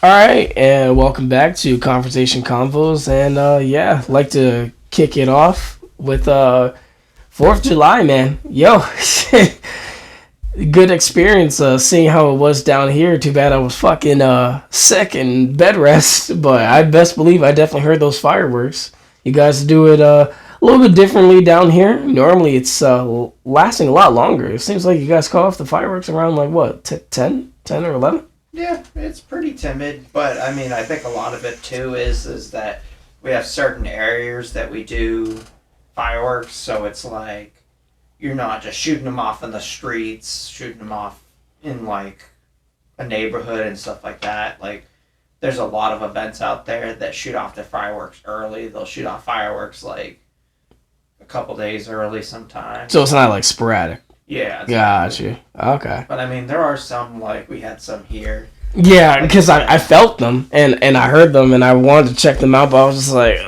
All right, and welcome back to Conversation Convos. And I'd like to kick it off with 4th of July, man. Yo, good experience seeing how it was down here. Too bad I was fucking sick and bed rest, but I best believe I definitely heard those fireworks. You guys do it a little bit differently down here. Normally it's lasting a lot longer. It seems like you guys call off the fireworks around like what, 10 or 11? Yeah, it's pretty timid, but I mean, I think a lot of it too is that we have certain areas that we do fireworks, so it's like you're not just shooting them off in the streets, shooting them off in like a neighborhood and stuff like that. Like, there's a lot of events out there that shoot off their fireworks early. They'll shoot off fireworks like a couple days early sometimes. So it's not like sporadic. Yeah. Gotcha. Okay. But I mean, there are some, like, we had some here. Yeah, because I felt them and I heard them and I wanted to check them out, but I was just like,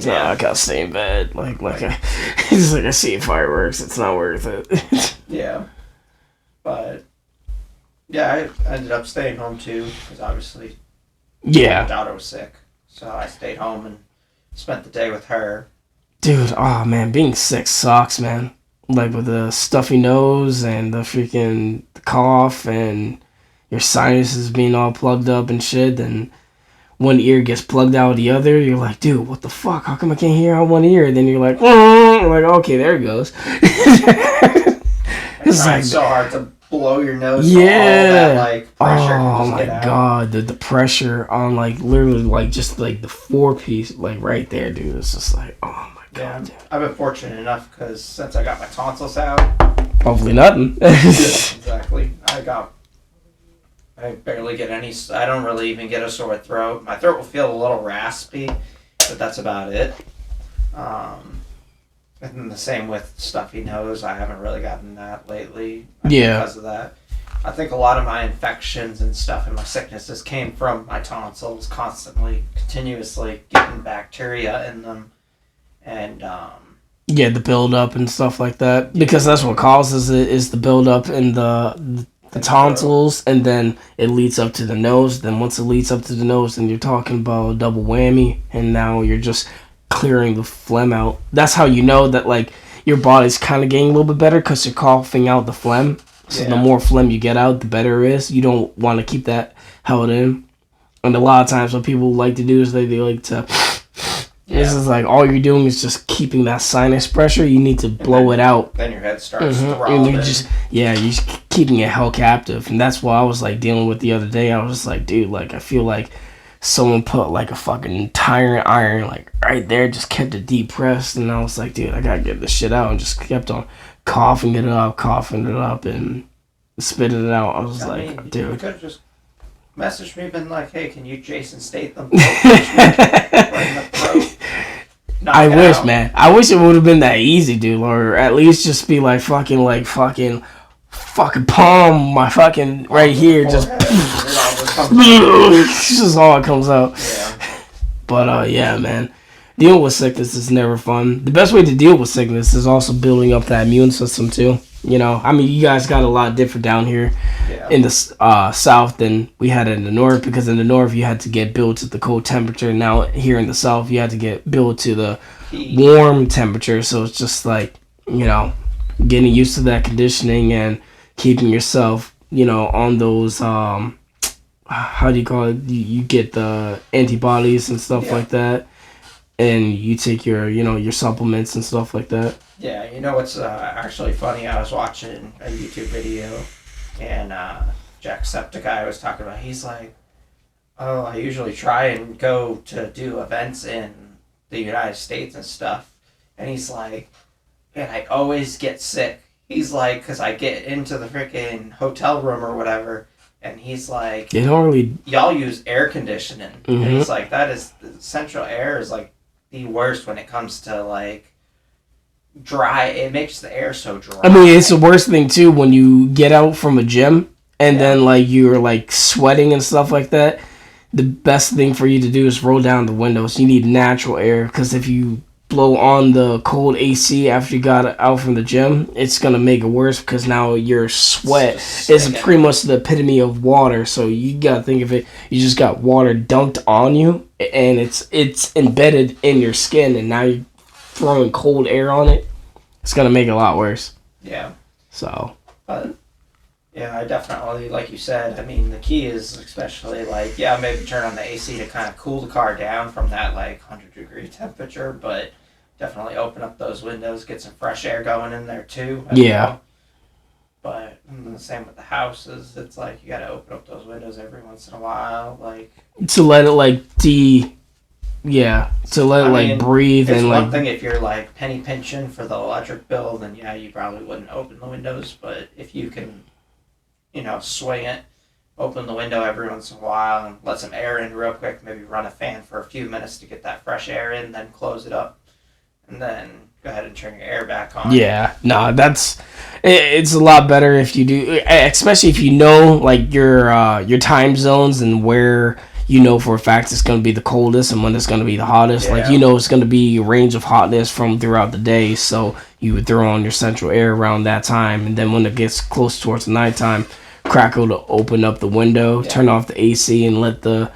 I gotta stay in bed. It's like I see fireworks. It's not worth it. Yeah. But, yeah, I ended up staying home too, because obviously Yeah. my daughter was sick. So I stayed home and spent the day with her. Dude, oh man, being sick sucks, man. Like with the stuffy nose and the freaking cough and your sinuses being all plugged up and shit, and one ear gets plugged out of the other. You're like, dude, what the fuck? How come I can't hear out one ear? Then you're like, okay, there it goes. It's like so hard to blow your nose. Yeah. All that, like, pressure Oh my god, the pressure on like literally like just like the 4-piece like right there, dude. It's just like, oh my god. Yeah, I've been fortunate enough because since I got my tonsils out, hopefully nothing. exactly. I barely get any. I don't really even get a sore throat. My throat will feel a little raspy, but that's about it. And then the same with stuffy nose. I haven't really gotten that lately. Yeah. Because of that. I think a lot of my infections and stuff and my sicknesses came from my tonsils constantly, continuously getting bacteria in them. And, yeah, the buildup and stuff like that. Because that's what causes it, is the buildup in the tonsils, and then it leads up to the nose. Then once it leads up to the nose, then you're talking about a double whammy, and now you're just clearing the phlegm out. That's how you know that, like, your body's kind of getting a little bit better, because you're coughing out the phlegm. So the more phlegm you get out, the better it is. You don't want to keep that held in. And a lot of times what people like to do is they like to... Yeah. This is like all you're doing is just keeping that sinus pressure. You need to blow it out. Then your head starts throbbing. You're just keeping it held captive. And that's what I was like dealing with the other day. I was just like, dude, like I feel like someone put like a fucking tire iron like right there, just kept it depressed. And I was like, dude, I gotta get this shit out. And just kept on coughing it up, and spitting it out. I was dude. You could have just messaged me, been like, hey, can you Jason Statham? I wish, man. I wish it would have been that easy, dude. Or at least just be like fucking palm my fucking right here. Just it's just all it comes out. Yeah. But yeah, man. Dealing with sickness is never fun. The best way to deal with sickness is also building up that immune system too. You know, I mean, you guys got a lot different down here in the south than we had in the north, because in the north you had to get built to the cold temperature. Now here in the south you had to get built to the warm temperature. So it's just like, you know, getting used to that conditioning and keeping yourself, you know, on those how do you call it? You get the antibodies and stuff like that, and you take your, you know, your supplements and stuff like that. Yeah, you know what's actually funny? I was watching a YouTube video, and Jacksepticeye was talking about, he's like, oh, I usually try and go to do events in the United States and stuff. And he's like, man, I always get sick. He's like, because I get into the freaking hotel room or whatever, and he's like, they don't really... y'all use air conditioning. Mm-hmm. And he's like, that is, the central air is like the worst when it comes to like dry. It makes the air so dry. I mean, it's the worst thing too when you get out from a gym and then like you're like sweating and stuff like that. The best thing for you to do is roll down the windows. You need natural air, because if you blow on the cold AC after you got out from the gym, it's gonna make it worse because now your sweat is pretty much the epitome of water. So you gotta think of it. You just got water dunked on you, and it's embedded in your skin, and now you're throwing cold air on it. It's gonna make it a lot worse. Yeah. So. But yeah, I definitely, like you said. I mean, the key is especially like maybe turn on the AC to kind of cool the car down from that like 100-degree temperature, but definitely open up those windows, get some fresh air going in there too. Yeah. But the same with the houses. It's like you got to open up those windows every once in a while, like to let it like breathe. It's and one like thing if you're like penny pinching for the electric bill, then you probably wouldn't open the windows. But if you can, swing it, open the window every once in a while and let some air in real quick, maybe run a fan for a few minutes to get that fresh air in, then close it up, and then go ahead and turn your air back on. Yeah, no, it's a lot better if you do, especially if you know like your time zones and where for a fact it's going to be the coldest and when it's going to be the hottest. Like it's going to be a range of hotness from throughout the day, so you would throw on your central air around that time, and then when it gets close towards the nighttime, crackle to open up the window, turn off the AC, and let the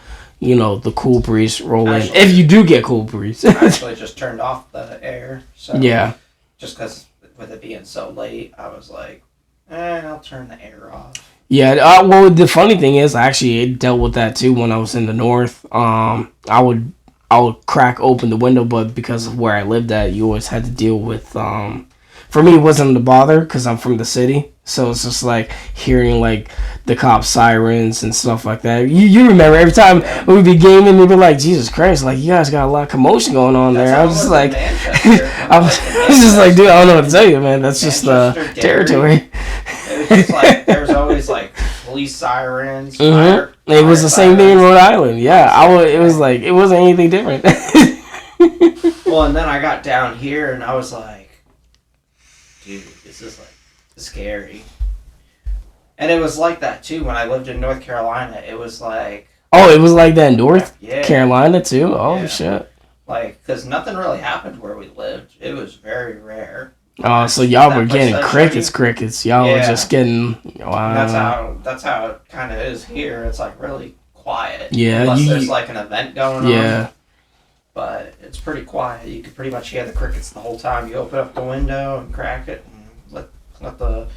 cool breeze roll in. If you do get cool breeze. I actually just turned off the air. So yeah. Just because with it being so late, I was like, I'll turn the air off. Yeah, well, the funny thing is, I actually dealt with that too when I was in the north. I would crack open the window, but because of where I lived at, you always had to deal with. For me, it wasn't a bother because I'm from the city, so it's just like hearing like the cop sirens and stuff like that. You remember every time we'd be gaming, we'd be like, Jesus Christ, like you guys got a lot of commotion going on there. I was just like, I was just like, dude, I don't know what to tell you, man. That's just territory. It was just like there was always like police sirens. It was the same thing in Rhode Island. Yeah, it was like it wasn't anything different. Well, and then I got down here and I was like, dude, this is like scary. And it was like that too when I lived in North Carolina. It was like it was like that in North Carolina too. Oh shit! Like, because nothing really happened where we lived. It was very rare. Oh, so y'all were getting crickets. Y'all were just getting. Wow. That's how it kind of is here. It's like really quiet. Yeah. Unless there's like an event going on. Yeah. But it's pretty quiet. You can pretty much hear the crickets the whole time. You open up the window and crack it and let the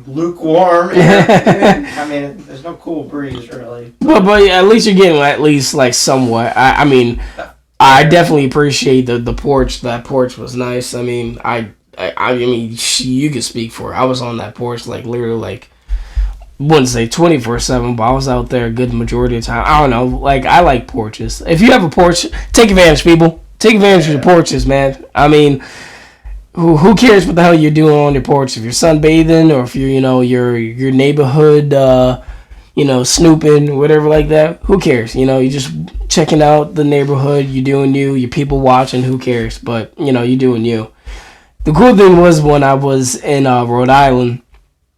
lukewarm air in. I mean, there's no cool breeze really. But at least you're getting at least like somewhat. I mean, I definitely appreciate the porch. That porch was nice. I mean, I mean, you could speak for it. I was on that porch like literally like. Wouldn't say 24/7, but I was out there a good majority of the time. I don't know. Like, I like porches. If you have a porch, take advantage, people. Take advantage of your porches, man. I mean, who cares what the hell you're doing on your porch? If you're sunbathing or if you're, your neighborhood, snooping, whatever like that, who cares? You're just checking out the neighborhood. You're doing you. Your people watching, who cares? But, you're doing you. The cool thing was when I was in Rhode Island,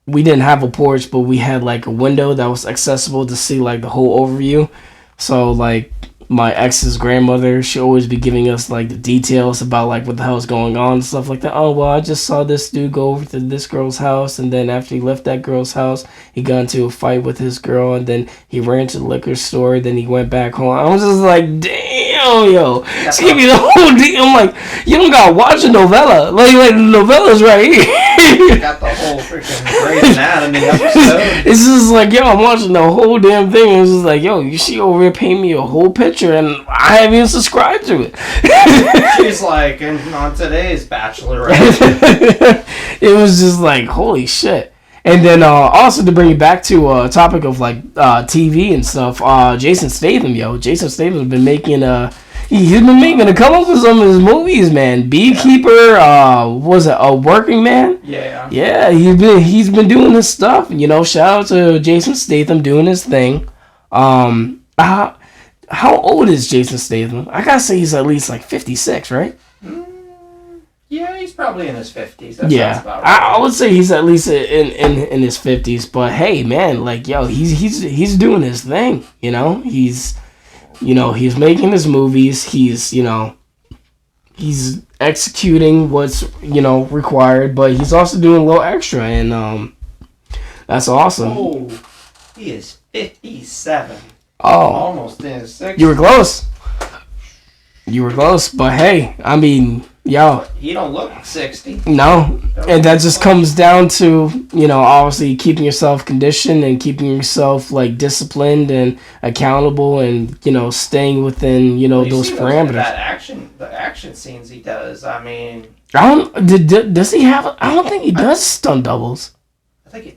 we didn't have a porch, but we had like a window that was accessible to see like the whole overview. So like my ex's grandmother, she always be giving us like the details about like what the hell's going on and stuff like that. Oh, well, I just saw this dude go over to this girl's house, and then after he left that girl's house, he got into a fight with his girl, and then he ran to the liquor store, then he went back home. I was just like, damn, yo. She gave me the whole deal. I'm like, you don't gotta watch a novella. Like the novella's right here. You got the whole freaking Grey's Anatomy episode. It's just like, yo, I'm watching the whole damn thing. It's just like, yo, she over here paint me a whole picture, and I haven't even subscribed to it. She's like, and on today's Bachelorette. It was just like, holy shit. And then also to bring it back to a topic of like TV and stuff, Jason Statham, Jason Statham's been making he's been making a come up with some of his movies, man. Beekeeper, was it A Working Man? Yeah. Yeah, he's been doing his stuff. Shout out to Jason Statham doing his thing. How old is Jason Statham? I gotta say he's at least like 56, right? Yeah, he's probably in his 50s. That about right. I would say he's at least in his 50s. But hey, man, like, yo, he's doing his thing. He's making his movies. He's he's executing what's required, but he's also doing a little extra, and that's awesome. Oh, he is 57. Oh, almost in his 60s. You were close. But hey, I mean, yo, he don't look 60. No, and that just comes down to obviously keeping yourself conditioned and keeping yourself like disciplined and accountable, and staying within those parameters. The action scenes he does. I mean, does he have? I don't think he does stunt doubles. I think he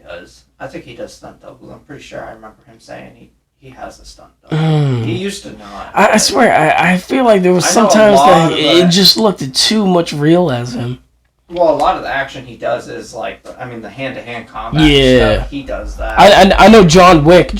does. Stunt doubles. I'm pretty sure I remember him saying he has a stunt double. He used to not. I swear, I feel like there was sometimes that it just looked too much real as him. Well, a lot of the action he does is like, the hand-to-hand combat. Yeah, stuff, he does that. I know John Wick.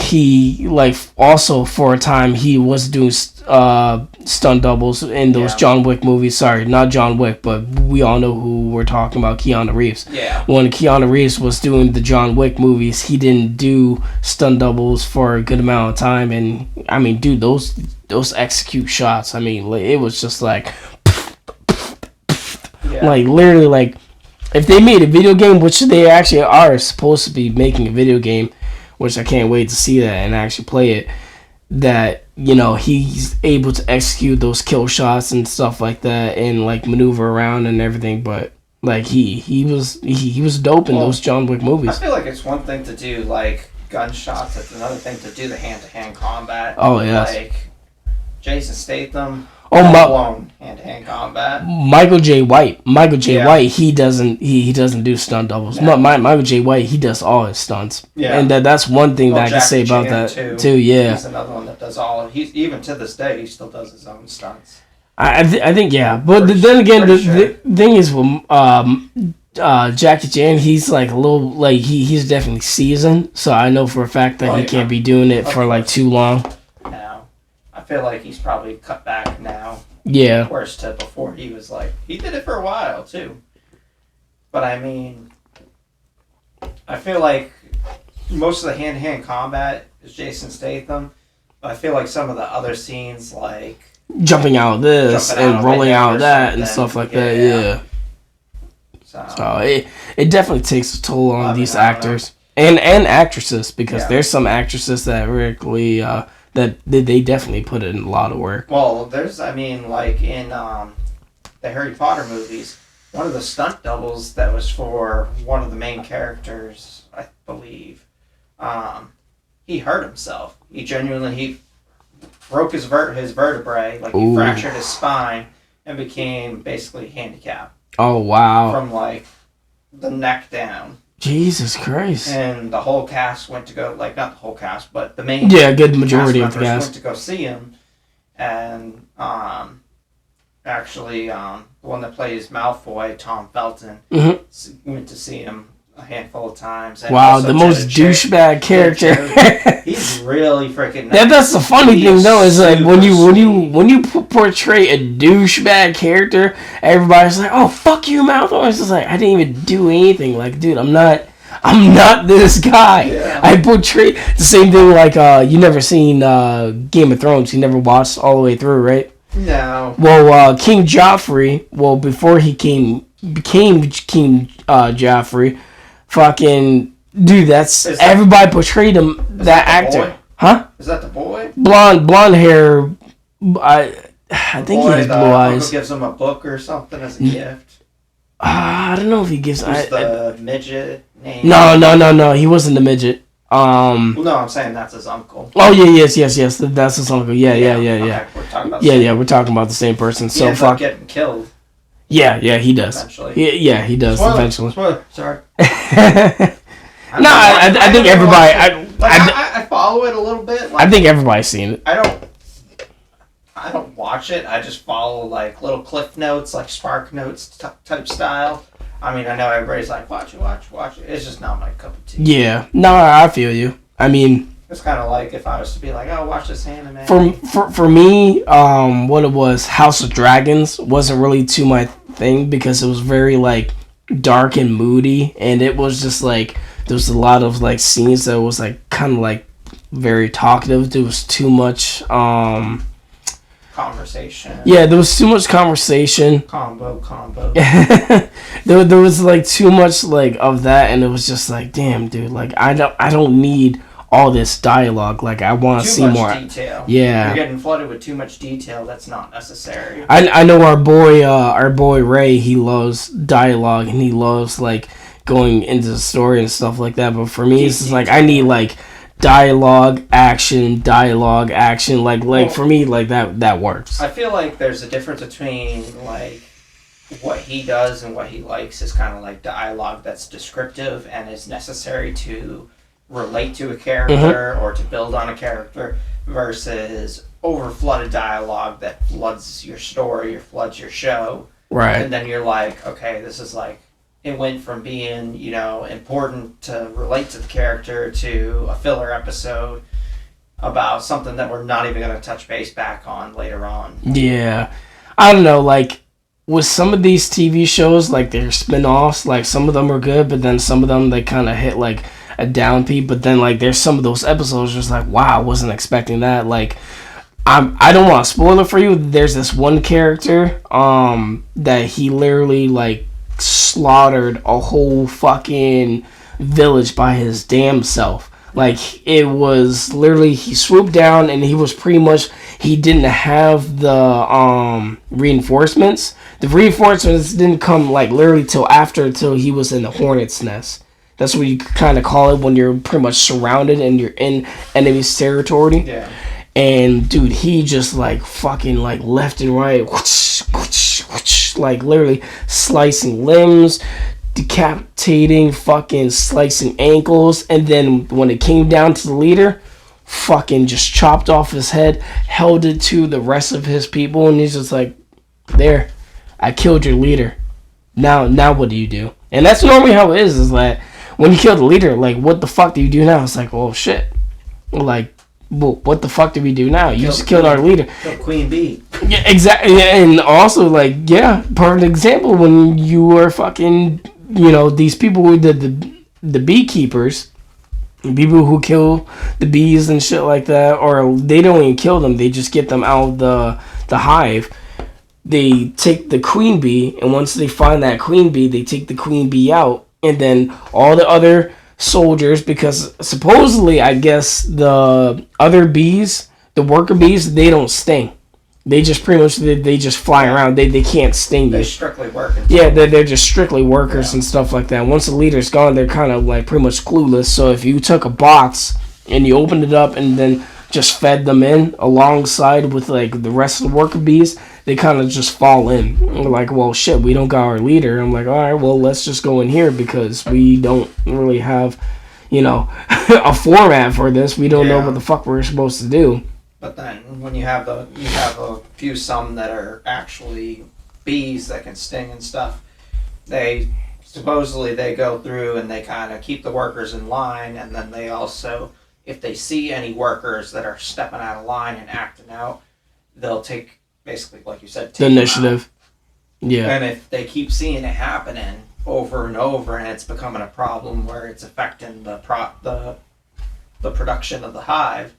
He like also for a time he was doing stunt doubles in those John Wick movies. Sorry, not John Wick, but we all know who we're talking about. Keanu Reeves. Yeah. When Keanu Reeves was doing the John Wick movies, he didn't do stunt doubles for a good amount of time, and I mean, dude, those execute shots. I mean, it was just like. Yeah. Like literally, like if they made a video game, which they actually are supposed to be making a video game, which I can't wait to see that and actually play it. That he's able to execute those kill shots and stuff like that, and like maneuver around and everything. But like he was dope in those John Wick movies. I feel like it's one thing to do like gunshots; it's another thing to do the hand-to-hand combat. Oh yes. Like Jason Statham. Blown hand-to-hand combat. Michael J. White, he doesn't do stunt doubles. No. Michael J. White, he does all his stunts. Yeah. And that's one thing that I can say about that too. Yeah. He's another one that does all. He's even to this day he still does his own stunts. I think yeah, but then again the thing is with Jackie Chan, he's like a little like he's definitely seasoned, so I know for a fact that he can't be doing it for like too long. I feel like he's probably cut back now. Yeah. Whereas to before he was like he did it for a while too. But I mean, I feel like most of the hand-to-hand combat is Jason Statham. But I feel like some of the other scenes like jumping out of this and rolling out of that and stuff like that. Yeah. So it definitely takes a toll on these actors and actresses, because there's some actresses that really that they definitely put in a lot of work. Well, there's, I mean, like in the Harry Potter movies, one of the stunt doubles that was for one of the main characters, I believe, he hurt himself. He broke his vertebrae, like he fractured his spine and became basically handicapped. Oh, wow. From like the neck down. Jesus Christ. And the whole cast went to go, like, not the whole cast, but the main good majority of the cast went to go see him. And actually, the one that plays Malfoy, Tom Felton, went to see him a handful of times. And wow, the most douchebag character. He's really freaking nice. That's the funny thing though, is like when you portray a douchebag character, everybody's like, "Oh, fuck you, Malfoy." It's just like, I didn't even do anything. Like, dude, I'm not this guy. Yeah. I portray the same thing. Like, you never seen Game of Thrones. You never watched all the way through, right? No. Well, King Joffrey. Well, before he became King Joffrey. Fucking dude, everybody portrayed him that actor, boy? Huh? Is that the boy? Blonde hair. I think he has blue eyes. Uncle gives him a book or something as a gift. I don't know if he gives. The midget name? No. He wasn't the midget. Well, no, I'm saying that's his uncle. Oh yeah, yes. That's his uncle. Yeah. Okay, we're talking about. We're talking about the same person. He ends up getting killed. Yeah, he does. Eventually. He does. Eventually. Sorry. I think everybody. I follow it a little bit. Like, I think everybody's seen it. I don't watch it. I just follow like little cliff notes, like Spark Notes type style. I mean, I know everybody's like, watch it. It's just not my cup of tea. Yeah. No, I feel you. I mean, it's kind of like if I was to be like, oh, watch this anime. For me, what it was, House of Dragons wasn't really too my thing, because it was very like dark and moody, and it was just like there was a lot of like scenes that was like kind of like very talkative. There was too much content. conversation. Yeah, there was too much conversation. Combo. there was like too much like of that, and it was just like, damn, dude, like I don't need all this dialogue. Like I want to see more detail. Yeah, you're getting flooded with too much detail that's not necessary. I know our boy Ray, he loves dialogue and he loves like going into the story and stuff like that. But for me, it's just like I need like dialogue action. Like for me, like that works. I feel like there's a difference between like what he does and what he likes is kind of like dialogue that's descriptive and is necessary to relate to a character or to build on a character versus over-flooded dialogue that floods your story or floods your show. Right. And then you're like, okay, this is like, it went from being, important to relate to the character to a filler episode about something that we're not even going to touch base back on later on. Yeah. I don't know, like, with some of these TV shows, like, they're spin-offs, like, some of them are good, but then some of them, they kind of hit, like, a downbeat, but then, like, there's some of those episodes just like, wow, I wasn't expecting that. Like, I don't want to spoil it for you. There's this one character, that he literally, like, slaughtered a whole fucking village by his damn self. Like, it was literally, he swooped down and he was pretty much, he didn't have the reinforcements. The reinforcements didn't come, like, literally till he was in the hornet's nest. That's what you kind of call it when you're pretty much surrounded and you're in enemy's territory. Yeah. And, dude, he just, like, fucking, like, left and right, whoosh, whoosh, whoosh, like, literally slicing limbs, decapitating, fucking slicing ankles, and then when it came down to the leader, fucking just chopped off his head, held it to the rest of his people, and he's just like, there, I killed your leader. Now what do you do? And that's normally how it is that when you kill the leader, like, what the fuck do you do now? It's like, oh, shit. Like, well, what the fuck do we do now? You just killed our leader. Kill Queen Bee. Yeah, exactly. And also, like, yeah, perfect example when you were fucking, these people who did the beekeepers, people who kill the bees and shit like that, or they don't even kill them, they just get them out of the hive. They take the queen bee, and once they find that queen bee, they take the queen bee out, and then all the other soldiers, because supposedly, I guess, the other bees, the worker bees, they don't sting. They just pretty much, they just fly around. They can't sting you. They're strictly workers. Yeah, they're just strictly workers and stuff like that. Once the leader's gone, they're kind of like pretty much clueless. So if you took a box and you opened it up and then just fed them in alongside with like the rest of the worker bees, they kind of just fall in. We're like, well, shit, we don't got our leader. I'm like, all right, well, let's just go in here because we don't really have, a format for this. We don't know what the fuck we're supposed to do. But then when you have a few some that are actually bees that can sting and stuff, they supposedly they go through and they kind of keep the workers in line, and then they also, if they see any workers that are stepping out of line and acting out, they'll take, basically, like you said, the initiative. Yeah. And if they keep seeing it happening over and over, and it's becoming a problem where it's affecting the production of the hive,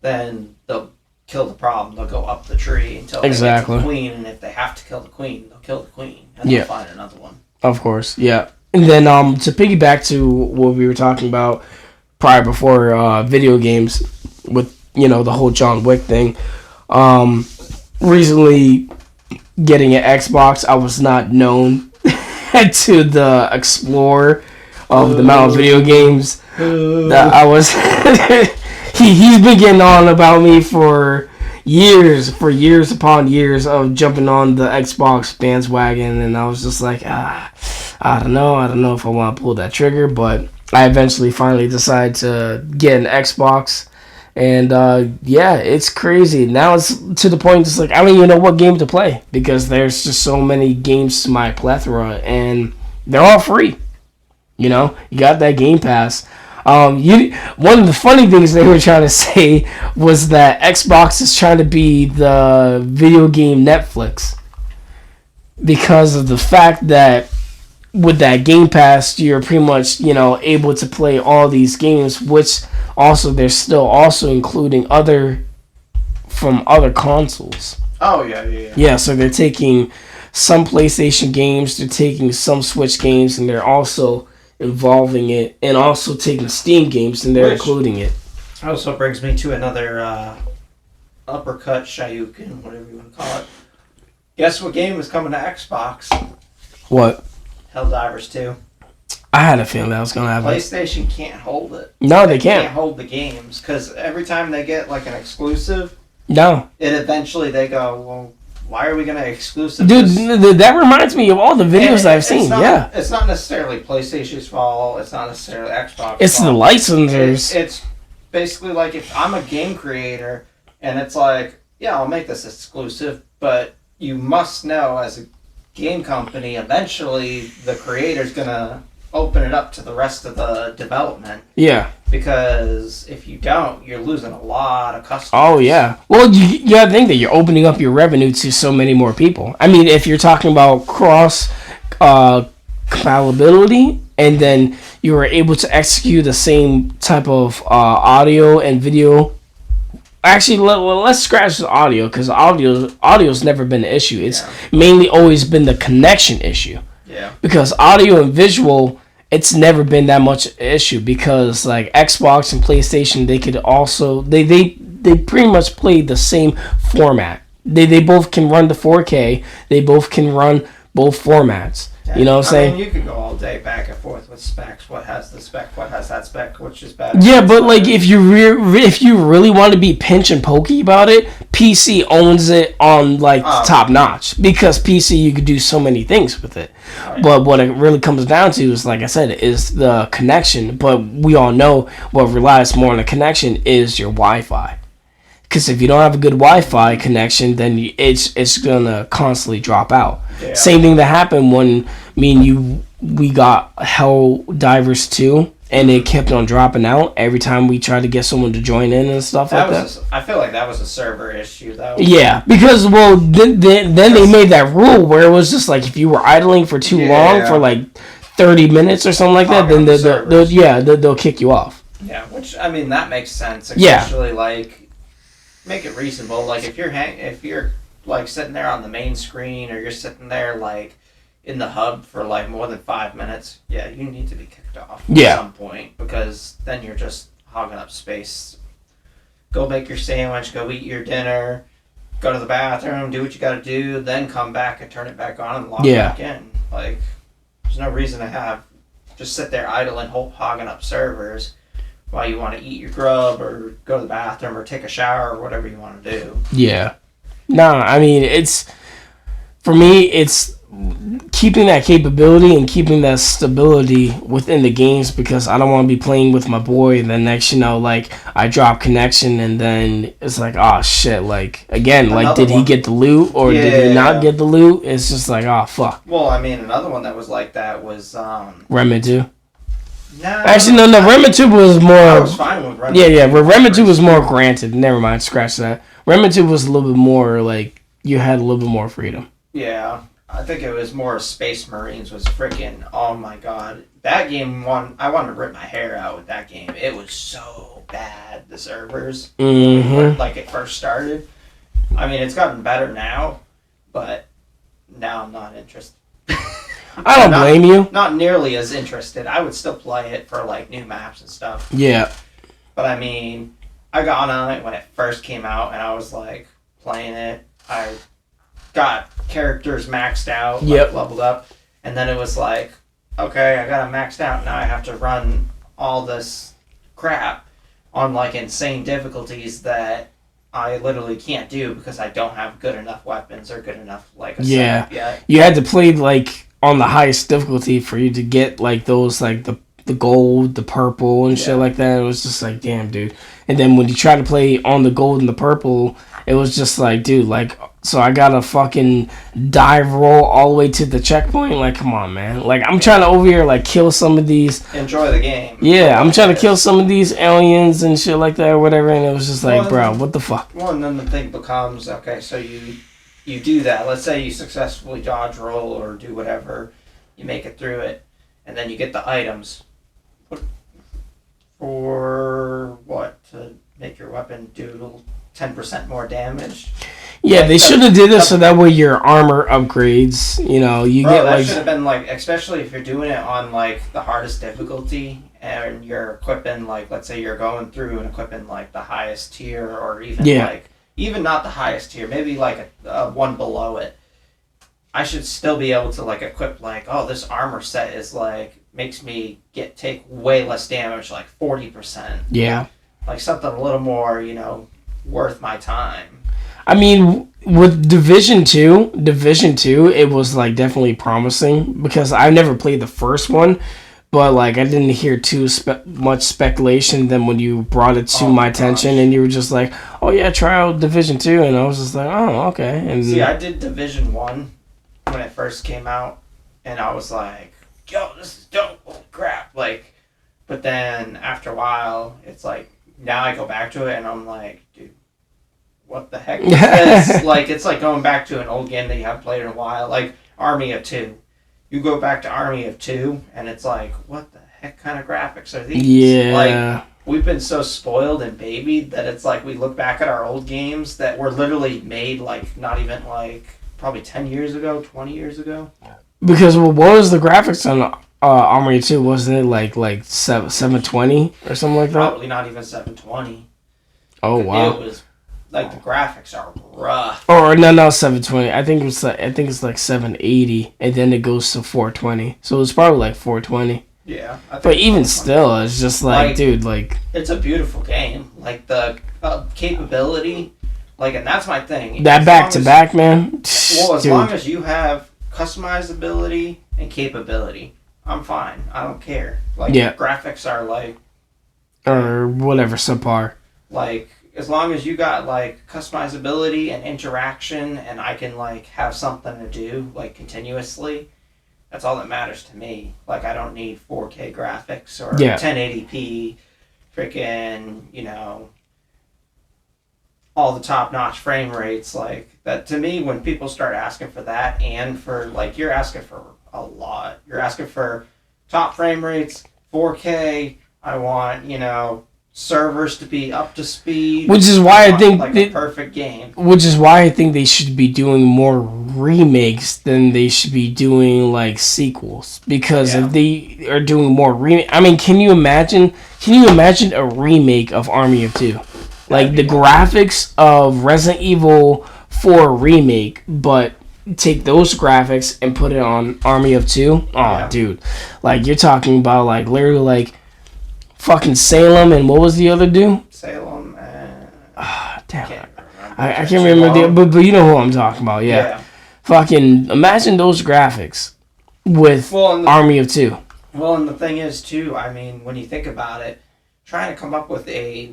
then they'll kill the problem. They'll go up the tree until they get to the queen, and if they have to kill the queen, they'll kill the queen, and they'll find another one. Of course, yeah. And then to piggyback to what we were talking about before video games with, the whole John Wick thing, recently getting an Xbox, I was not known to the explorer of the amount of video games that I was... He's been getting on about me for years upon years of jumping on the Xbox bandwagon, and I was just like, I don't know if I want to pull that trigger, but I eventually finally decided to get an Xbox, and it's crazy. Now it's to the point it's like I don't even know what game to play because there's just so many games to my plethora, and they're all free. You got that Game Pass. One of the funny things they were trying to say was that Xbox is trying to be the video game Netflix because of the fact that with that Game Pass, you're pretty much, able to play all these games, which also they're still also including other from other consoles. Oh, yeah. Yeah, so they're taking some PlayStation games, they're taking some Switch games, and they're also involving it, and also taking Steam games, and they're including it. Also brings me to another uppercut, Shoryuken, whatever you want to call it. Guess what game is coming to Xbox? What? Helldivers 2. I had a feeling that was going to happen. PlayStation can't hold it. No, they can't. They can't hold the games, because every time they get like an exclusive, no, it eventually they go, well, why are we going to exclusive dude, this? that reminds me of all the videos I've seen. Yeah. It's not necessarily PlayStation's fault. It's not necessarily Xbox. It's fault. the licensors. It's basically like if I'm a game creator and it's like, yeah, I'll make this exclusive, but you must know as a game company, eventually the creator's going to open it up to the rest of the development. Yeah. Because if you don't, you're losing a lot of customers. Oh, yeah. Well, you gotta think that you're opening up your revenue to so many more people. I mean, if you're talking about cross compatibility, and then you were able to execute the same type of audio and video. Actually, let's scratch the audio, because audio's never been an issue. It's mainly always been the connection issue. Yeah. Because audio and visual, it's never been that much an issue, because like Xbox and PlayStation, they could also they pretty much play the same format. They both can run the 4K. They both can run both formats. Yeah. You know what I'm saying? I mean, you could go all day back and forth with specs. What has the spec? What has that spec? Which is better? Yeah, but like if you really want to be pinch and pokey about it, PC owns it on like top notch, because PC you could do so many things with it. Oh, yeah. But what it really comes down to is, like I said, is the connection. But we all know what relies more on the connection is your Wi-Fi. Because if you don't have a good Wi-Fi connection, then it's gonna constantly drop out. Yeah. Same thing that happened when we got Helldivers 2, and it kept on dropping out every time we tried to get someone to join in and stuff like that. I feel like that was a server issue, though. Yeah, because then they made that rule where it was just like if you were idling for too long, for like 30 minutes or something like that, then they'll kick you off. Yeah, which I mean that makes sense. Especially like. Make it reasonable. Like if you're like sitting there on the main screen, or you're sitting there like in the hub for like more than 5 minutes, yeah, you need to be kicked off at some point, because then you're just hogging up space. Go make your sandwich, go eat your dinner, go to the bathroom, do what you got to do, then come back and turn it back on and log back in. Like there's no reason to just sit there idling, hogging up servers while you want to eat your grub or go to the bathroom or take a shower or whatever you want to do. Yeah. No, I mean, for me, it's keeping that capability and keeping that stability within the games, because I don't want to be playing with my boy and then next, like, I drop connection and then it's like, oh, shit, like, again, like, did he get the loot or did he not get the loot? It's just like, oh, fuck. Well, I mean, another one that was like that was... Remnant 2? No. Actually, no. Remnant 2 was more... I was fine with Remnant 2. Yeah, but Remnant 2 was more granted. Never mind, scratch that. Remnant 2 was a little bit more, like, you had a little bit more freedom. Yeah, I think it was more Space Marines was freaking... Oh, my God. That game, I wanted to rip my hair out with that game. It was so bad, the servers. Mm-hmm. Like, it first started. I mean, it's gotten better now, but now I'm not interested. I don't blame you. Not nearly as interested. I would still play it for like new maps and stuff. Yeah. But I mean, I got on it when it first came out, and I was like playing it. I got characters maxed out, leveled up, and then it was like, okay, I got them maxed out. Now I have to run all this crap on like insane difficulties that I literally can't do because I don't have good enough weapons or good enough like a setup yet. You had to play like on the highest difficulty for you to get like those like the gold, the purple and shit like that. It was just like, damn, dude. And then when you try to play on the gold and the purple, it was just like, dude, like, so I gotta fucking dive roll all the way to the checkpoint. Like, come on, man. Like, I'm trying to over here like kill some of these. Enjoy the game. Yeah, I'm trying to kill some of these aliens and shit like that or whatever. And it was just like, bro, what the fuck? Well, and then the thing becomes, okay, so you do that. Let's say you successfully dodge roll or do whatever. You make it through it. And then you get the items. For what? To make your weapon do 10% more damage. Yeah, Like they should have did this so that way your armor upgrades. You know, you bro, get that like. should have been like, especially if you're doing it on like the hardest difficulty and you're equipping like, let's say you're going through and equipping like the highest tier or even like even not the highest tier, maybe like a one below it. I should still be able to like equip like, oh, this armor set is like makes me take way less damage, like 40%. Yeah. Like something a little more, worth my time. I mean, with Division 2, it was like definitely promising because I never played the first one, but like I didn't hear too much speculation. Then when you brought it to my attention, and you were just like, "Oh yeah, try out Division 2," and I was just like, "Oh okay." And see, I did Division 1 when it first came out, and I was like, "Yo, this is dope! Holy crap!" Like, but then after a while, it's like now I go back to it, and I'm like, dude. What the heck is this? Like, it's like going back to an old game that you haven't played in a while, like Army of Two. You go back to Army of Two, and it's like, what the heck kind of graphics are these? Yeah. Like, we've been so spoiled and babied that it's like we look back at our old games that were literally made, like, not even, like, probably 10 years ago, 20 years ago. Because what was the graphics on Army 2? Wasn't it like 720 or something like that? Probably not even 720. Oh, wow. It was... Like, the graphics are rough. Or no, 720. I think it's like 780, and then it goes to 420. So it's probably like 420. Yeah. But even still, it's just like, dude, like... It's a beautiful game. Like, the capability, like, and that's my thing. That back-to-back, man. Well, as long as you have customizability and capability, I'm fine. I don't care. Like, graphics are, like... Or whatever, subpar. Like... As long as you got, like, customizability and interaction and I can, like, have something to do, like, continuously, that's all that matters to me. Like, I don't need 4K graphics or 1080p, freaking, all the top-notch frame rates. Like, that, to me, when people start asking for that and for, like, you're asking for a lot. You're asking for top frame rates, 4K, I want, servers to be up to speed, which is why I think a perfect game. Which is why I think they should be doing more remakes than they should be doing like sequels. Because if they are doing more I mean, can you imagine a remake of Army of Two, like the graphics of Resident Evil 4 remake, but take those graphics and put it on Army of Two? Oh, dude, like you're talking about like literally like. Fucking Salem and what was the other dude? Salem and... damn. I can't remember but you know who I'm talking about, yeah. Fucking imagine those graphics with Army of Two. Well, and the thing is, too, I mean, when you think about it, trying to come up with a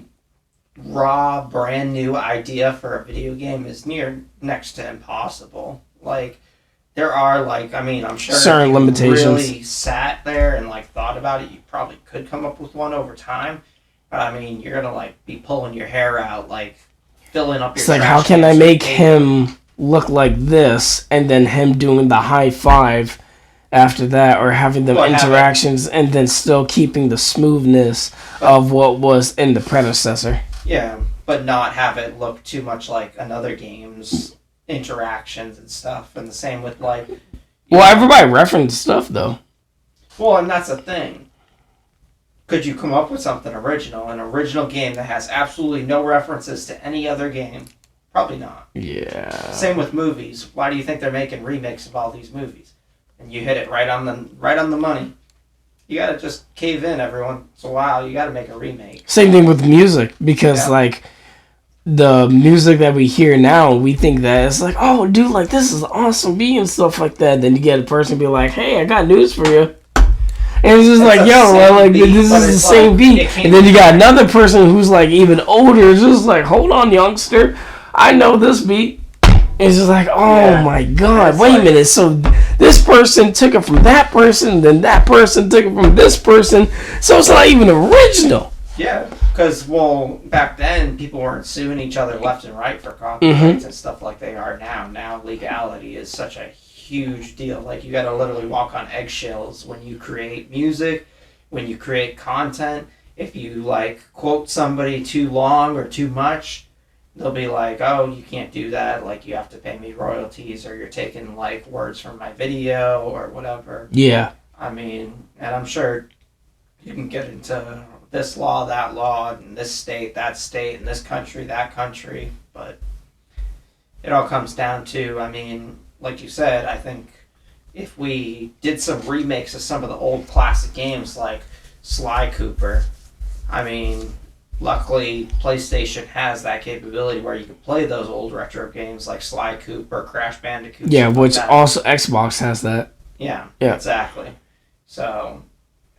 raw, brand new idea for a video game is next to impossible. Like... There are, like, I mean, I'm sure certain if you limitations. Really sat there and, like, thought about it, you probably could come up with one over time. But, I mean, you're going to, like, be pulling your hair out, like, filling up your It's like, how can I make him look like this and then him doing the high five after that or having them interactions and then still keeping the smoothness of what was in the predecessor? Yeah, but not have it look too much like another game's interactions and stuff, and the same with like everybody referenced stuff though. Well, and that's the thing, could you come up with something original, an original game that has absolutely no references to any other game? Probably not. Yeah, same with movies. Why do you think they're making remakes of all these movies? And you hit it right on the money. You gotta just cave in every once in a while. You gotta make a remake. Same thing with music, because like the music that we hear now, we think that it's like, oh, dude, like, this is awesome beat and stuff like that. Then you get a person be like, hey, I got news for you. And it's just like, yo, well, like, this is the same beat. And then you got another person who's, like, even older. It's just like, hold on, youngster. I know this beat. It's just like, oh, my God. Wait a minute. So this person took it from that person. Then that person took it from this person. So it's not even original. Yeah, because, back then, people weren't suing each other left and right for copyrights and stuff like they are now. Now, legality is such a huge deal. Like, you gotta literally walk on eggshells when you create music, when you create content. If you, like, quote somebody too long or too much, they'll be like, oh, you can't do that. Like, you have to pay me royalties, or you're taking like words from my video or whatever. Yeah. I mean, and I'm sure you can get into this law, that law, in this state, that state, in this country, that country, but it all comes down to, I mean, like you said, I think if we did some remakes of some of the old classic games like Sly Cooper, I mean, luckily PlayStation has that capability where you can play those old retro games like Sly Cooper, Crash Bandicoot. Yeah, which also Xbox has that. Yeah, yeah. Exactly. So,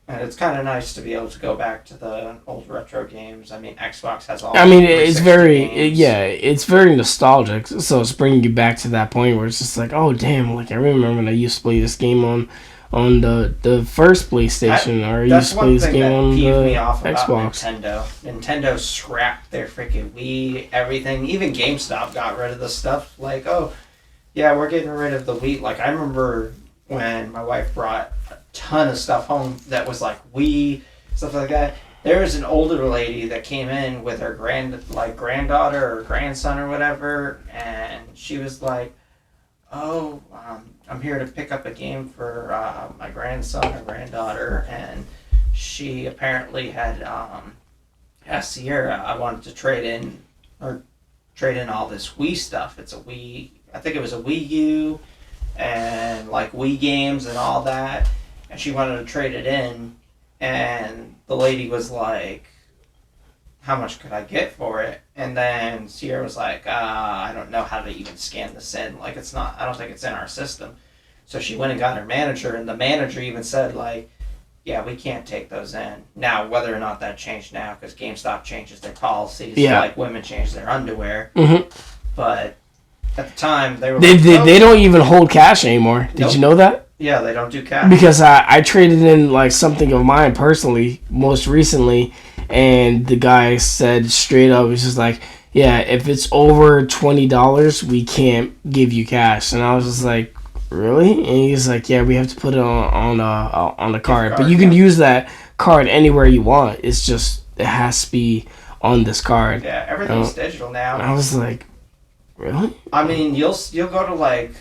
and it's kind of nice to be able to go back to the old retro games. I mean, Xbox has all. I mean, it's very it's very nostalgic. So it's bringing you back to that point where it's just like, oh damn, like I remember when I used to play this game on the first PlayStation, or I used to play this game on the Xbox. Nintendo scrapped their freaking Wii, everything. Even GameStop got rid of the stuff. Like, oh, yeah, we're getting rid of the Wii. Like, I remember when my wife brought a ton of stuff home that was like Wii, stuff like that. There was an older lady that came in with her granddaughter or grandson or whatever, and she was like, oh, I'm here to pick up a game for my grandson or granddaughter, and she apparently had asked Sierra, I wanted to trade in all this Wii stuff. It's a Wii, I think it was a Wii U, and like Wii games and all that, and she wanted to trade it in, and the lady was like, how much could I get for it? And then Sierra was like, I don't know how to even scan this in. Like, it's not, I don't think it's in our system. So she went and got her manager, and the manager even said, like, yeah, we can't take those in. Now, whether or not that changed now, because GameStop changes their policies, like women change their underwear. Mm-hmm. But at the time, they were they don't even hold cash anymore. Did you know that? Yeah, they don't do cash. Because I traded in like something of mine personally most recently, and the guy said straight up, it's just like, yeah, if it's over $20, we can't give you cash. And I was just like, really? And he's like, yeah, we have to put it on a card. But you can use that card anywhere you want. It's just, it has to be on this card. Yeah, everything's digital now. And I was like, really? I mean, you'll go to like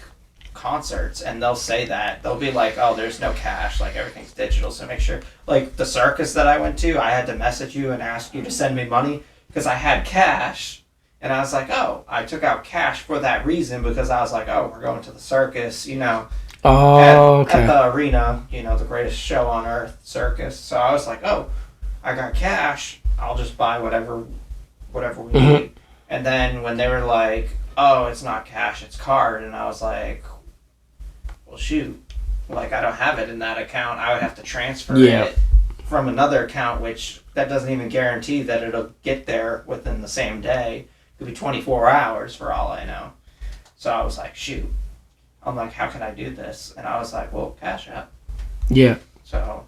concerts and they'll say that. They'll be like, oh, there's no cash, like everything's digital, so make sure. Like the circus that I went to, I had to message you and ask you to send me money because I had cash, and I was like, oh, I took out cash for that reason, because I was like, oh, we're going to the circus, you know, at the arena, you know, the greatest show on earth, circus. So I was like, oh, I got cash, I'll just buy whatever we need. And then when they were like, oh, it's not cash, it's card, and I was like, well, shoot, like, I don't have it in that account. I would have to transfer it from another account, which that doesn't even guarantee that it'll get there within the same day. It could be 24 hours for all I know. So I was like, shoot. I'm like, how can I do this? And I was like, well, Cash App. Yeah. So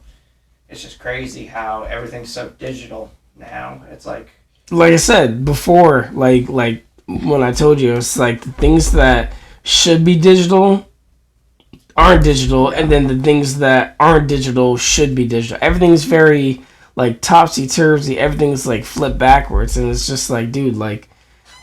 it's just crazy how everything's so digital now. It's like I said before, like when I told you, it's like the things that should be digital aren't digital, and then the things that aren't digital should be digital. Everything's very like topsy-turvy. Everything's like flipped backwards, and it's just like, dude, like,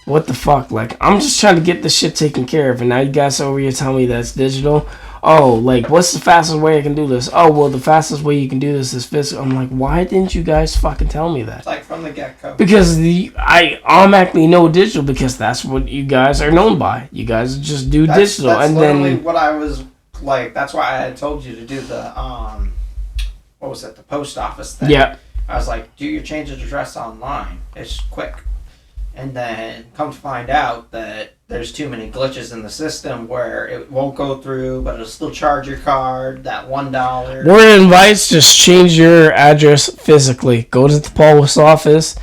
what the fuck? Like, I'm just trying to get this shit taken care of, and now you guys over here telling me that's digital. Oh, like, what's the fastest way I can do this? Oh, well, the fastest way you can do this is physical. I'm like, why didn't you guys fucking tell me that? It's like from the get-go. Because I automatically know digital, because that's what you guys are known by. You guys just do digital. That's and literally then what I was like. That's why I had told you to do the what was it? The post office thing. Yeah. I was like, do your change of address online. It's quick. And then come to find out that there's too many glitches in the system where it won't go through, but it'll still charge your card that $1. Word and advice, just change your address physically. Go to the post office.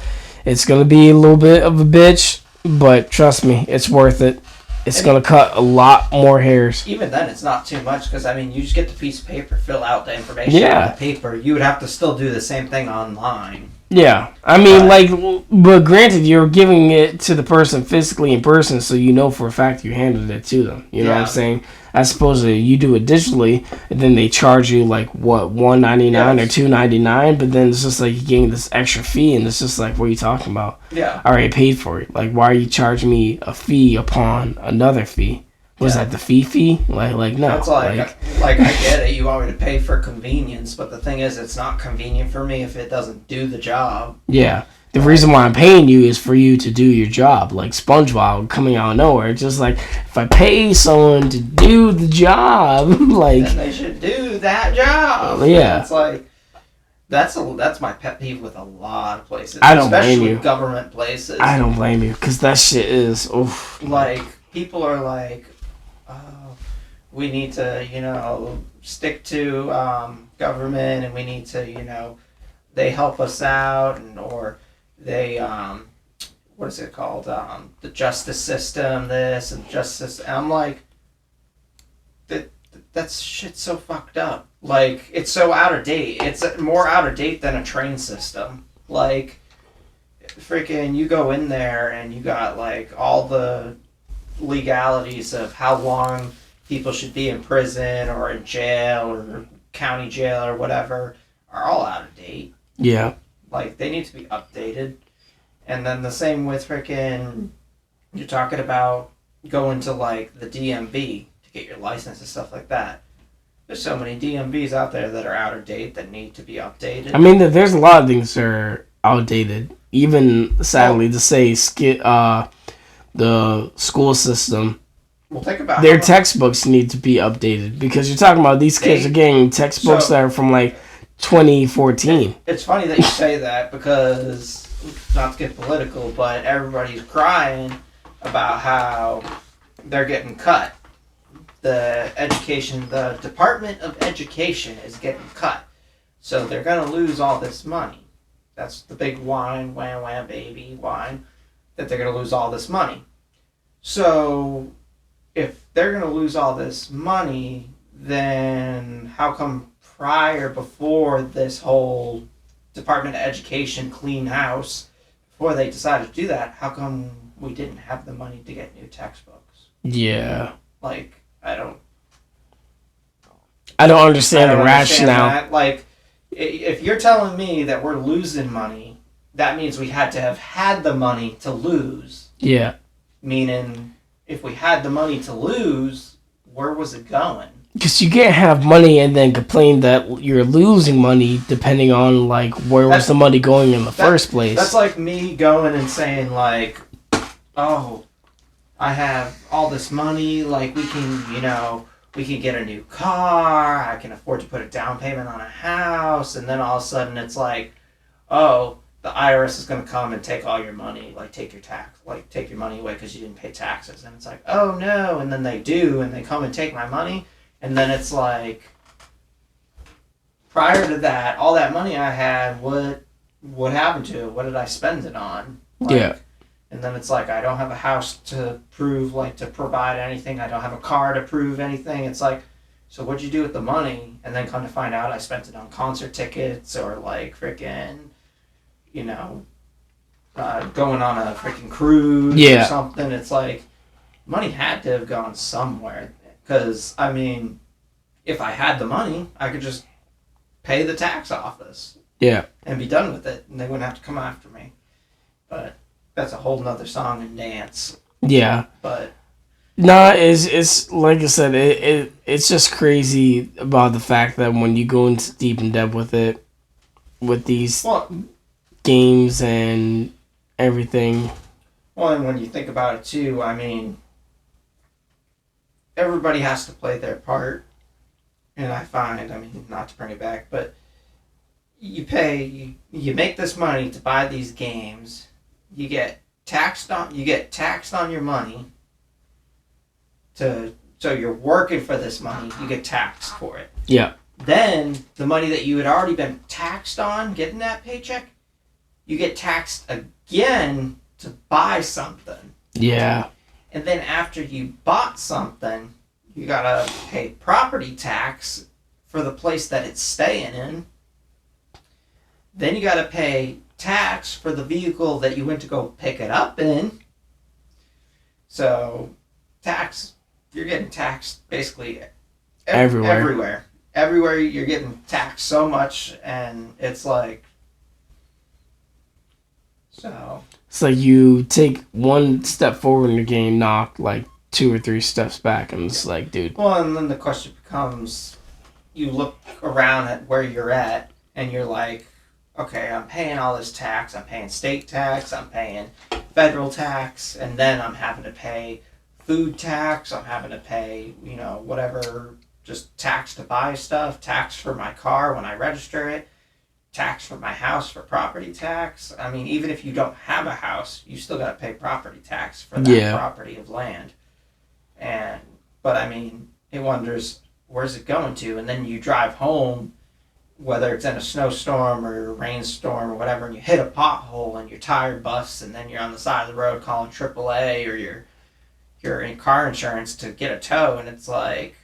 It's going to be a little bit of a bitch, but trust me, it's worth it. It's going to cut a lot more hairs. Even then, it's not too much, because, I mean, you just get the piece of paper, fill out the information on the paper. You would have to still do the same thing online. Yeah, I mean, but granted, you're giving it to the person physically in person, so you know for a fact you handed it to them. You know what I'm saying? As opposed to you do it digitally, and then they charge you like what $1.99 or $2.99, but then it's just like you're getting this extra fee, and it's just like, what are you talking about? Yeah, I already paid for it. Like, why are you charging me a fee upon another fee? Was that the fee? Like no. That's like I get it. You want me to pay for convenience, but the thing is, it's not convenient for me if it doesn't do the job. Yeah. The reason why I'm paying you is for you to do your job. Like SpongeBob coming out of nowhere. It's just like, if I pay someone to do the job, like... then they should do that job. Yeah. It's like... That's my pet peeve with a lot of places. I don't blame you. Especially government places. I don't blame you, because that shit is... Oof. Like, people are like... we need to, stick to government, and we need to, they help us out, or they, what is it called? The justice system, this and justice. And I'm like, that's shit's so fucked up. Like, it's so out of date. It's more out of date than a train system. Like, freaking, you go in there and you got like all the legalities of how long people should be in prison or in jail or county jail or whatever are all out of date. Yeah. Like, they need to be updated. And then the same with freaking, you're talking about going to like the DMV to get your license and stuff like that. There's so many DMVs out there that are out of date that need to be updated. I mean, there's a lot of things that are outdated. Even, sadly, to say, the school system... Well, think about their textbooks need to be updated, because you're talking about these kids are getting textbooks that are from like 2014. It's funny that you say that, because, not to get political, but everybody's crying about how they're getting cut. The Department of Education is getting cut. So they're going to lose all this money. That's the big whine, wham, wham, baby, whine, that they're going to lose all this money. So... if they're going to lose all this money, then how come before this whole Department of Education clean house, before they decided to do that, how come we didn't have the money to get new textbooks? Yeah. Like, I don't understand the rationale. That. Like, if you're telling me that we're losing money, that means we had to have had the money to lose. Yeah. Meaning... if we had the money to lose, where was it going? Because you can't have money and then complain that you're losing money depending on, like, where was the money going in the first place. That's like me going and saying, like, oh, I have all this money, like, we can get a new car, I can afford to put a down payment on a house, and then all of a sudden it's like, oh, the IRS is going to come and take all your money, like take your money away because you didn't pay taxes. And it's like, oh no, and then they do, and they come and take my money, and then it's like, prior to that, all that money I had, what happened to it? What did I spend it on? Like, yeah. And then it's like, I don't have a house to prove, like, to provide anything. I don't have a car to prove anything. It's like, so what'd you do with the money? And then come to find out I spent it on concert tickets or, like, freaking... going on a freaking cruise or something. It's like, money had to have gone somewhere. Because, I mean, if I had the money, I could just pay the tax office. Yeah. And be done with it. And they wouldn't have to come after me. But that's a whole nother song and dance. Yeah. But... no, it's like I said, it's just crazy about the fact that when you go into deep in depth with it, with these... games and everything. Well, and when you think about it too, I mean, everybody has to play their part. And I find, I mean, not to bring it back, but you make this money to buy these games. You get taxed on your money. So you're working for this money. You get taxed for it. Yeah. Then the money that you had already been taxed on, getting that paycheck, you get taxed again to buy something. Yeah. And then after you bought something, you gotta pay property tax for the place that it's staying in. Then you gotta pay tax for the vehicle that you went to go pick it up in. So, you're getting taxed basically Everywhere. Everywhere you're getting taxed so much, and it's like, so. It's like you take one step forward in the game, knock like 2 or 3 steps back, and it's like, dude. Well, and then the question becomes, you look around at where you're at, and you're like, okay, I'm paying all this tax, I'm paying state tax, I'm paying federal tax, and then I'm having to pay food tax, I'm having to pay, whatever, just tax to buy stuff, tax for my car when I register it, tax for my house for property tax. I mean, even if you don't have a house, you still got to pay property tax for that property of land. But I mean, it wonders, where's it going to? And then you drive home, whether it's in a snowstorm or a rainstorm or whatever, and you hit a pothole and your tire busts, and then you're on the side of the road calling AAA or your in car insurance to get a tow, and it's like,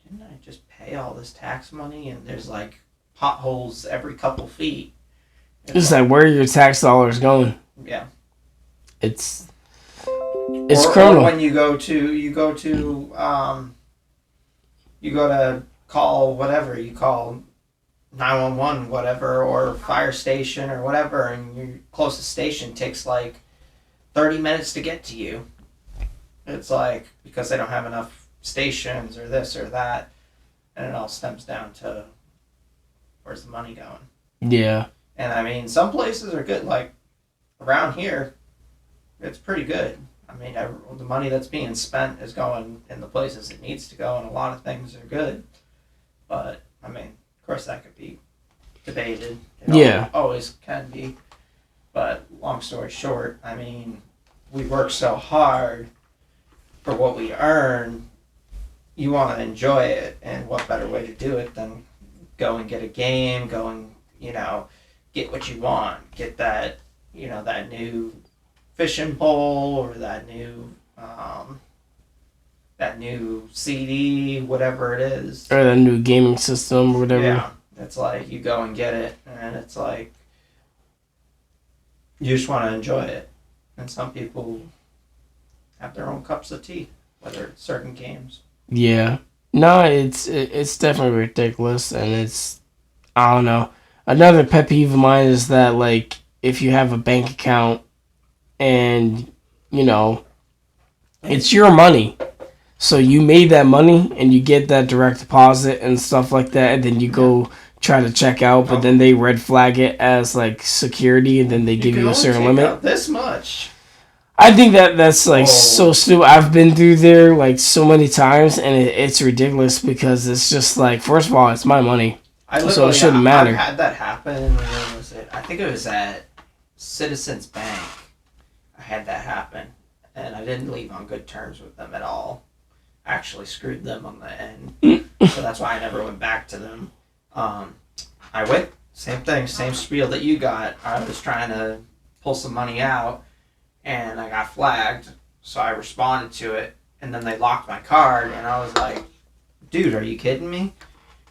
didn't I just pay all this tax money? And there's like potholes every couple feet. It's like, where are your tax dollars going? Yeah. It's criminal. Or when you go to call whatever, you call 911 whatever, or fire station or whatever, and your closest station takes like 30 minutes to get to you. It's like, because they don't have enough stations or this or that, and it all stems down to, where's the money going? Yeah. And I mean, some places are good, like around here, it's pretty good. I mean, the money that's being spent is going in the places it needs to go, and a lot of things are good. But, I mean, of course that could be debated. It always can be. But, long story short, I mean, we work so hard for what we earn. You want to enjoy it, and what better way to do it than go and get a game, go and, get what you want. Get that, that new fishing pole, or that new CD, whatever it is. Or that new gaming system, or whatever. Yeah, it's like, you go and get it, and it's like, you just want to enjoy it. And some people have their own cups of tea, whether it's certain games. Yeah. No, it's definitely ridiculous, and it's, I don't know. Another pet peeve of mine is that, like, if you have a bank account and, it's your money. So you made that money and you get that direct deposit and stuff like that, and then you go try to check out, but then they red flag it as like security, and then they give you a certain limit. Out this much. I think that's like so stupid. I've been through there like so many times, and it's ridiculous, because it's just like, first of all, it's my money, so it shouldn't matter. I had that happen. When was it? I think it was at Citizens Bank. I had that happen, and I didn't leave on good terms with them at all. I actually screwed them on the end, so that's why I never went back to them. I went, same thing, same spiel that you got. I was trying to pull some money out, and I got flagged, so I responded to it, and then they locked my card, and I was like, dude, are you kidding me?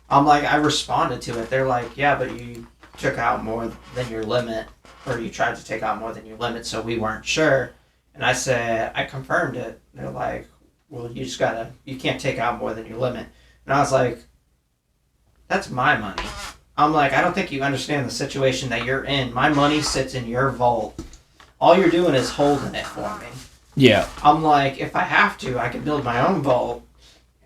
I'm like, I responded to it. They're like, yeah, but you took out more than your limit, or you tried to take out more than your limit, so we weren't sure. And I said, I confirmed it. They're like, well, you can't take out more than your limit. And I was like, that's my money. I'm like, I don't think you understand the situation that you're in. My money sits in your vault. All you're doing is holding it for me. Yeah. I'm like, if I have to, I could build my own vault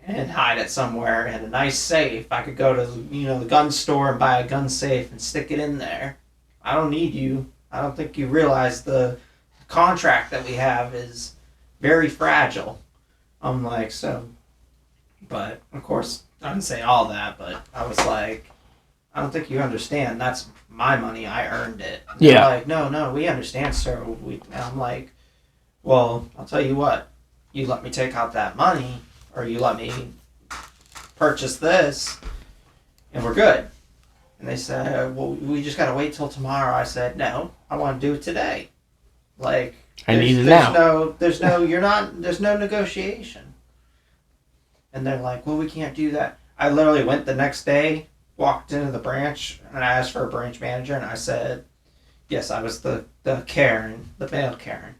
and hide it somewhere in a nice safe. I could go to, the gun store and buy a gun safe and stick it in there. I don't need you. I don't think you realize the contract that we have is very fragile. I'm like, so, but of course, I didn't say all that, but I was like, I don't think you understand. That's my money. I earned it. Yeah. They're like, no, we understand, sir. And I'm like, well, I'll tell you what. You let me take out that money, or you let me purchase this, and we're good. And they said, well, we just got to wait till tomorrow. I said, no, I want to do it today. Like, I need it now. There's no negotiation. And they're like, well, we can't do that. I literally went the next day, walked into the branch and I asked for a branch manager, and I said, yes, I was the Karen, the male Karen.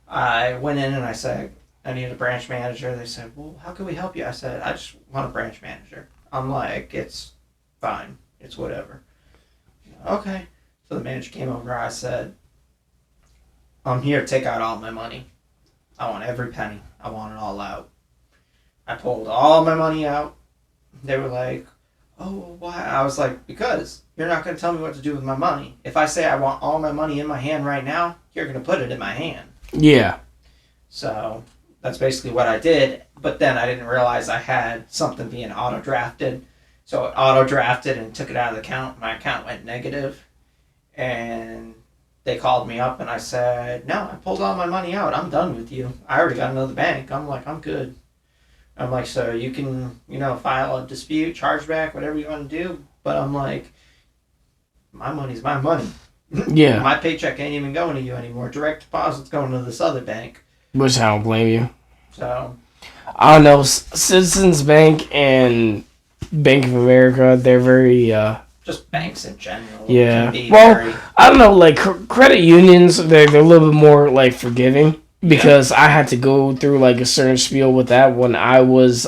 I went in and I said, I need a branch manager. They said, well, how can we help you? I said, I just want a branch manager. I'm like, it's fine. It's whatever. Okay. So the manager came over. I said, I'm here to take out all my money. I want every penny. I want it all out. I pulled all my money out. They were like, oh, why? I was like, because you're not going to tell me what to do with my money. If I say I want all my money in my hand right now, you're going to put it in my hand. Yeah. So that's basically what I did. But then I didn't realize I had something being auto-drafted. So it auto-drafted and took it out of the account. My account went negative. And they called me up and I said, no, I pulled all my money out. I'm done with you. I already got another bank. I'm like, I'm good. I'm like, so you can, file a dispute, chargeback, whatever you want to do. But I'm like, my money's my money. Yeah. My paycheck ain't even going to you anymore. Direct deposit's going to this other bank. Which I don't blame you. So. I don't know. Citizens Bank and Bank of America, they're very... just banks in general. Yeah. Well, I don't know. Like, credit unions, they're a little bit more, like, forgiving. Because I had to go through like a certain spiel with that when I was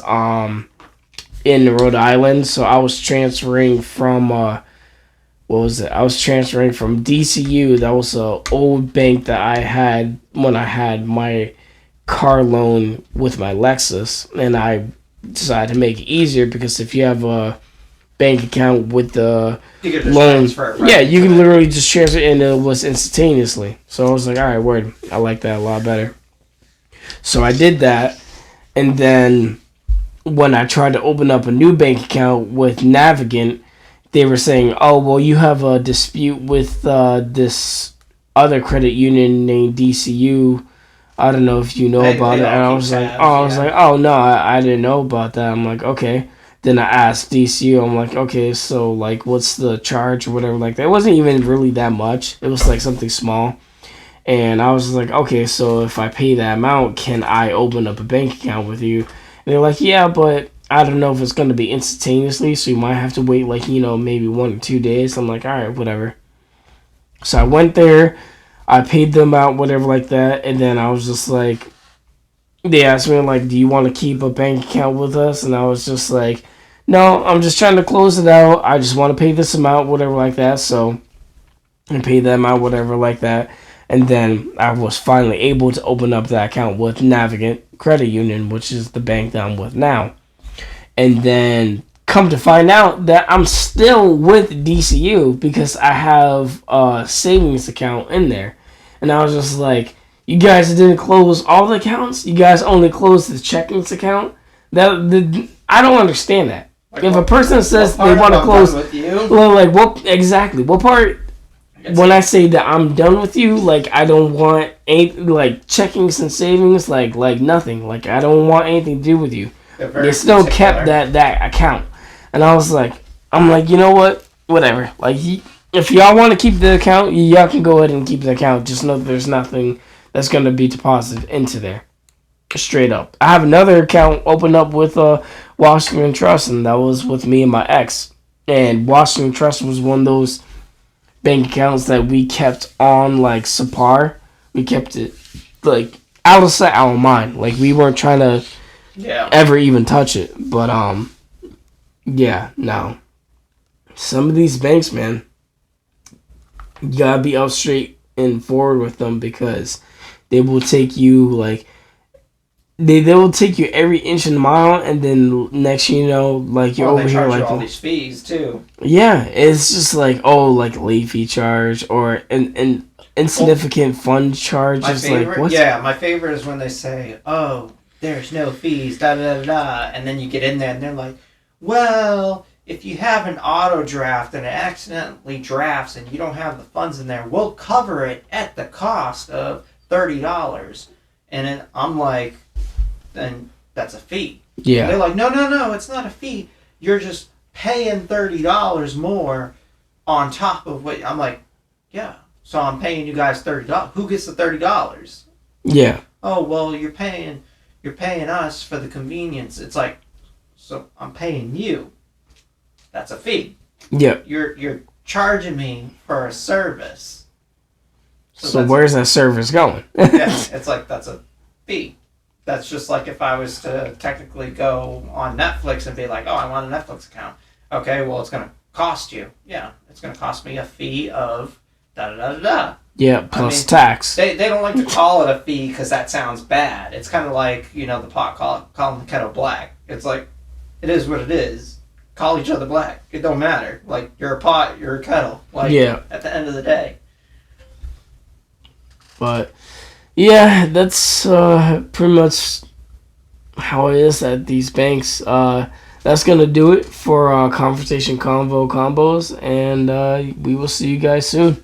in Rhode Island. So I was transferring from what was it? I was transferring from DCU. That was an old bank that I had when I had my car loan with my Lexus, and I decided to make it easier because if you have a bank account with the loan, yeah, you can literally just transfer it and it was instantaneously. So I was like, all right, word, I like that a lot better. So I did that, and then when I tried to open up a new bank account with Navigant, they were saying, oh, well, you have a dispute with this other credit union named DCU. I don't know if you know about it. And I was like, oh no, I didn't know about that. I'm like, okay. Then I asked DCU, I'm like, okay, so, like, what's the charge or whatever like that? It wasn't even really that much. It was, like, something small. And I was like, okay, so if I pay that amount, can I open up a bank account with you? And they're like, yeah, but I don't know if it's going to be instantaneously, so you might have to wait, like, maybe 1 or 2 days. I'm like, all right, whatever. So I went there. I paid them out, whatever like that. And then I was just like, they asked me, like, do you want to keep a bank account with us? And I was just like, no, I'm just trying to close it out. I just want to pay this amount, whatever like that. So I paid them out, whatever like that. And then I was finally able to open up that account with Navigant Credit Union, which is the bank that I'm with now. And then come to find out that I'm still with DCU because I have a savings account in there. And I was just like, you guys didn't close all the accounts? You guys only closed the checkings account? I don't understand that. Like, if a person says they want to close, well, like, what exactly? What part? When I say that I'm done with you, like, I don't want anything, like, checkings and savings, like nothing. Like, I don't want anything to do with you. They still kept that account. And I was like, you know what? Whatever. Like, if y'all want to keep the account, y'all can go ahead and keep the account. Just know that there's nothing that's going to be deposited into there. Straight up. I have another account opened up with Washington Trust, and that was with me and my ex. And Washington Trust was one of those bank accounts that we kept on, like, subpar. We kept it, like, out of sight, out of mind. Like, we weren't trying to ever even touch it. But, yeah, no. Some of these banks, man, you gotta be up straight and forward with them because they will take you, like, they will take you every inch and mile, and then next you know, like, you're over here, like, all these fees too. Yeah, it's just like, oh, like, late fee charge or an insignificant fund charge. Just like, what? Yeah, my favorite is when they say, oh, there's no fees, da da da da, and then you get in there and they're like, well, if you have an auto draft and it accidentally drafts and you don't have the funds in there, we'll cover it at the cost of $30. And then I'm like, then that's a fee. Yeah. And they're like, no, it's not a fee. You're just paying $30 more on top of what... I'm like, yeah. So I'm paying you guys $30. Who gets the $30? Yeah. Oh, well, you're paying us for the convenience. It's like, so I'm paying you. That's a fee. Yep. You're charging me for a service. So where's that service going? Yeah, it's like that's a fee. That's just like if I was to technically go on Netflix and be like, oh, I want a Netflix account. Okay, well, it's going to cost you. Yeah, it's going to cost me a fee of da-da-da-da-da. Yeah, plus tax. They don't like to call it a fee because that sounds bad. It's kind of like, the pot calling the kettle black. It's like, it is what it is. Call each other black. It don't matter. Like, you're a pot, you're a kettle. Like, at the end of the day. But, yeah, that's pretty much how it is at these banks. That's going to do it for Conversation Convo Combos, and we will see you guys soon.